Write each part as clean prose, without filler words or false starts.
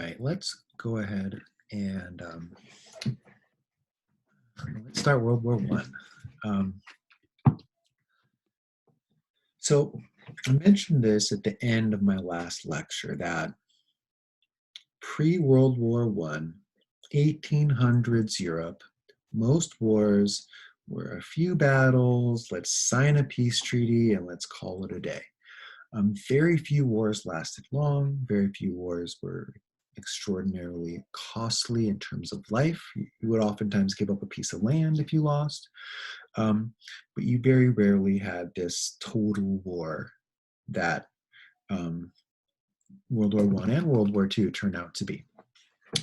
right, let's go ahead and let's start World War One. Um, so I mentioned this at the end of my last lecture that pre-World War One, 1800s Europe, most wars were a few battles, let's sign a peace treaty and let's call it a day. Very few wars lasted long. Very few wars were extraordinarily costly in terms of life. You would oftentimes give up a piece of land if you lost, but you very rarely had this total war that World War One and World War Two turned out to be.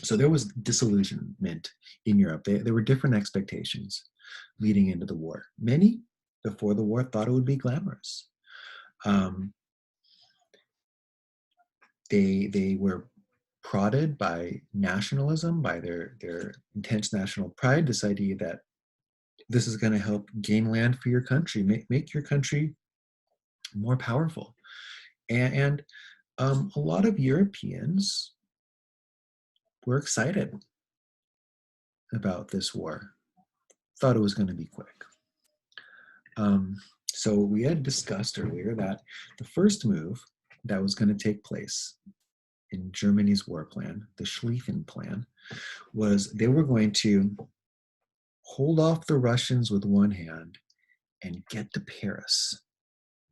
So there was disillusionment in Europe. There were different expectations leading into the war. Many before the war thought it would be glamorous. Um, they were prodded by nationalism, by their intense national pride, this idea that this is going to help gain land for your country, make your country more powerful. And a lot of Europeans were excited about this war, thought it was going to be quick. So we had discussed earlier that the first move that was going to take place in Germany's war plan, the Schlieffen Plan, was they were going to hold off the Russians with one hand and get to Paris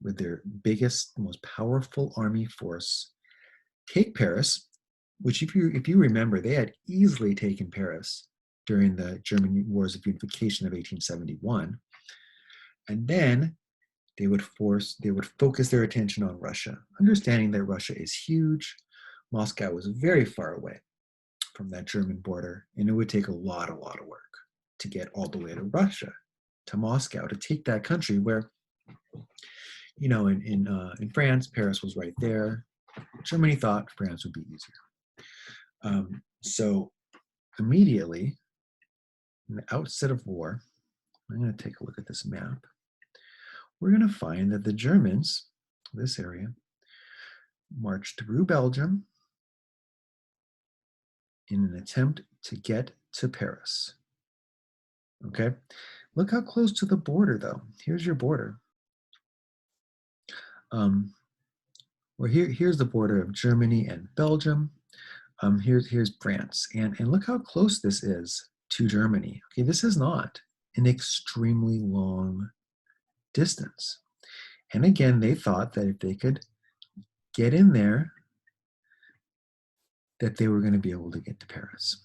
with their biggest, most powerful army force, take Paris, which if you remember, they had easily taken Paris during the German Wars of Unification of 1871. And then they would focus their attention on Russia, understanding that Russia is huge. Moscow was very far away from that German border, and it would take a lot of work to get all the way to Russia, to Moscow, to take that country where, you know, in France, Paris was right there. Germany thought France would be easier. So immediately, in the outset of war, I'm going to take a look at this map. We're going to find that the Germans, this area, marched through Belgium in an attempt to get to Paris. Okay, look how close to the border, though. Here's your border. Well, here's the border of Germany and Belgium. Here's France, and look how close this is to Germany. Okay, this is not an extremely long distance. And again, they thought that if they could get in there, that they were going to be able to get to Paris.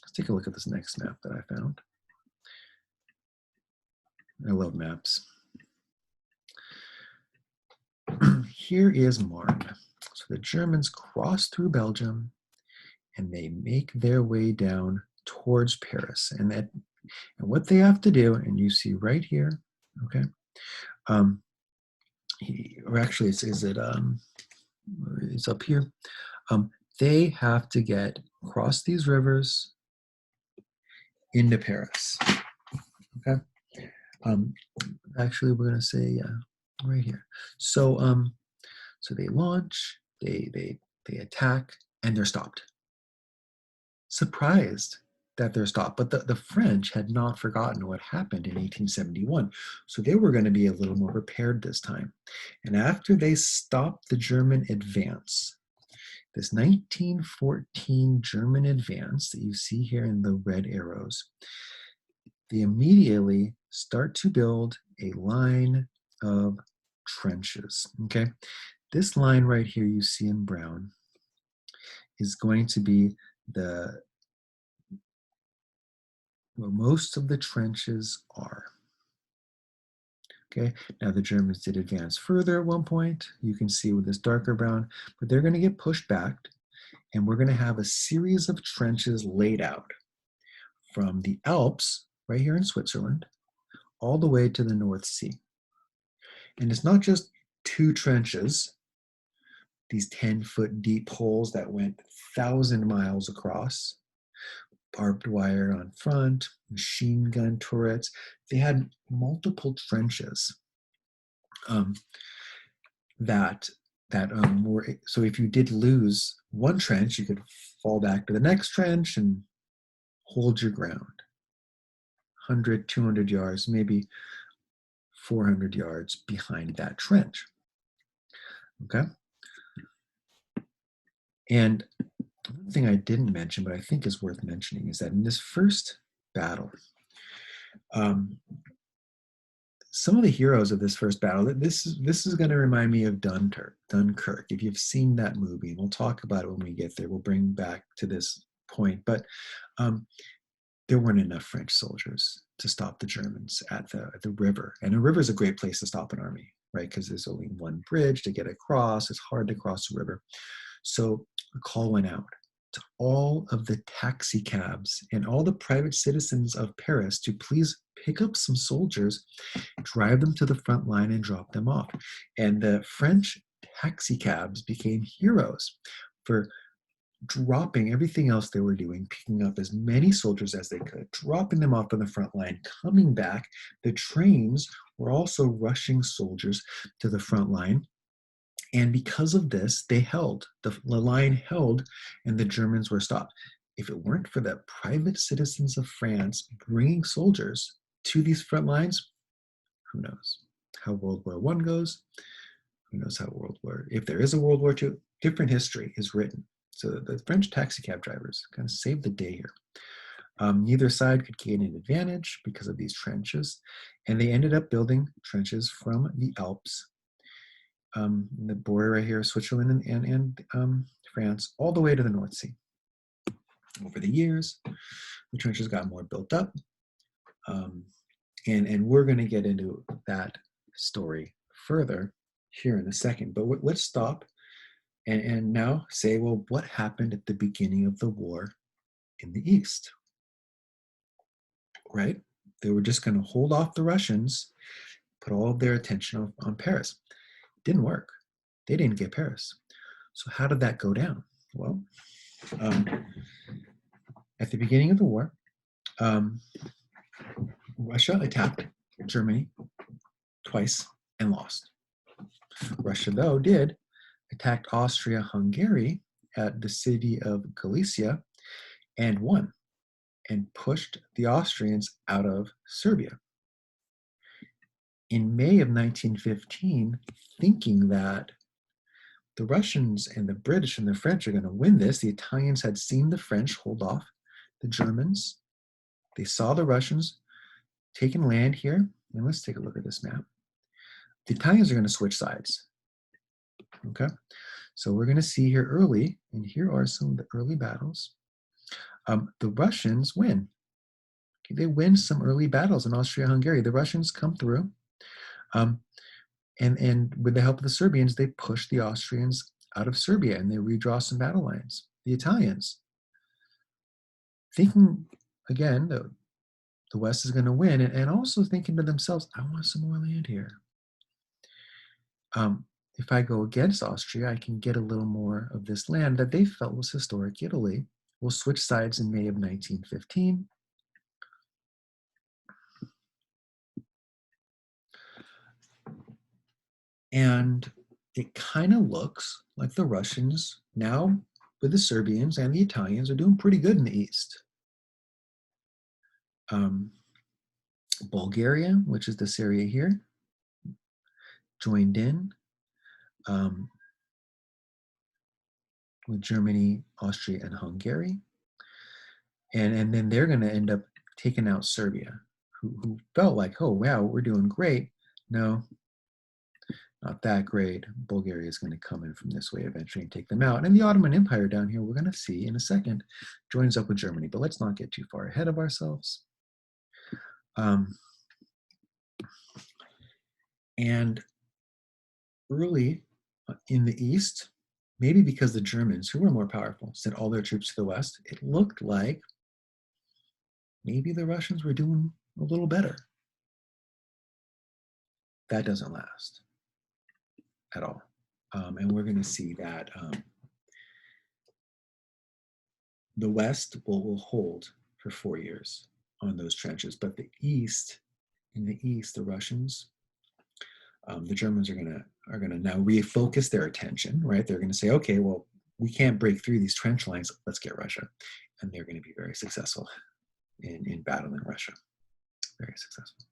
Let's take a look at this next map that I found. I love maps. Here is Marne. So the Germans cross through Belgium and they make their way down towards Paris. And what they have to do, and you see right here, okay, or actually it's up here. They have to get across these rivers into Paris. Okay. Actually, we're gonna say right here. So so they launch, they attack, and they're stopped. Surprised that they're stopped, but the French had not forgotten what happened in 1871, so they were going to be a little more prepared this time. And after they stopped the German advance, this 1914 German advance that you see here in the red arrows, they immediately start to build a line of trenches. Okay, this line right here you see in brown is going to be where most of the trenches are. Okay, now the Germans did advance further at one point. You can see with this darker brown, but they're going to get pushed back, and we're going to have a series of trenches laid out from the Alps, right here in Switzerland, all the way to the North Sea. And it's not just two trenches, these 10-foot deep holes that went 1,000 miles across, barbed wire on front, machine gun turrets. They had multiple trenches that so if you did lose one trench, you could fall back to the next trench and hold your ground. 100, 200 yards, maybe 400 yards behind that trench. Okay. And one thing I didn't mention, but I think is worth mentioning, is that in this first battle, some of the heroes of this first battle, this is going to remind me of Dunkirk. If you've seen that movie, and we'll talk about it when we get there, we'll bring back to this point. But there weren't enough French soldiers to stop the Germans at the river. And a river is a great place to stop an army, right? Because there's only one bridge to get across. It's hard to cross the river. So a call went out to all of the taxi cabs and all the private citizens of Paris to please pick up some soldiers, drive them to the front line and drop them off. And the French taxi cabs became heroes for dropping everything else they were doing, picking up as many soldiers as they could, dropping them off on the front line, coming back. The trains were also rushing soldiers to the front line. And because of this, they held. The line held, and the Germans were stopped. If it weren't for the private citizens of France bringing soldiers to these front lines, who knows how World War I goes? Who knows how if there is a World War II, different history is written. So the French taxi cab drivers kind of saved the day here. Neither side could gain an advantage because of these trenches, and they ended up building trenches from the Alps, the border right here, Switzerland and France, all the way to the North Sea. Over the years, the trenches got more built up, and we're going to get into that story further here in a second. But let's stop and now say, well, what happened at the beginning of the war in the East? Right? They were just going to hold off the Russians, put all of their attention on Paris. It didn't work. They didn't get Paris. So how did that go down? Well, at the beginning of the war, Russia attacked Germany twice and lost. Russia, though, did attack Austria-Hungary at the city of Galicia and won and pushed the Austrians out of Serbia. In May of 1915, thinking that the Russians and the British and the French are going to win this, the Italians had seen the French hold off the Germans. They saw the Russians taking land here. And let's take a look at this map. The Italians are going to switch sides. Okay, so we're going to see here early, and here are some of the early battles. The Russians win. Okay, they win some early battles in Austria-Hungary. The Russians come through, and with the help of the Serbians, they push the Austrians out of Serbia, and they redraw some battle lines. The Italians, thinking again that the West is going to win, and also thinking to themselves, I want some more land here. If I go against Austria, I can get a little more of this land that they felt was historic Italy. We'll switch sides in May of 1915. And it kind of looks like the Russians now, with the Serbians and the Italians, are doing pretty good in the East. Bulgaria, which is this area here, joined in with Germany, Austria, and Hungary. And then they're going to end up taking out Serbia, who felt like, oh, wow, we're doing great. No, not that great. Bulgaria is going to come in from this way eventually and take them out. And the Ottoman Empire down here, we're going to see in a second, joins up with Germany. But let's not get too far ahead of ourselves. And early in the East, maybe because the Germans, who were more powerful, sent all their troops to the West, it looked like maybe the Russians were doing a little better. That doesn't last at all. And we're going to see that the West will hold for 4 years on those trenches, but in the East, the Russians, the Germans are going to are going to now refocus their attention, right? They're going to say, okay, well, we can't break through these trench lines. Let's get Russia. And they're going to be very successful in battling Russia. Very successful.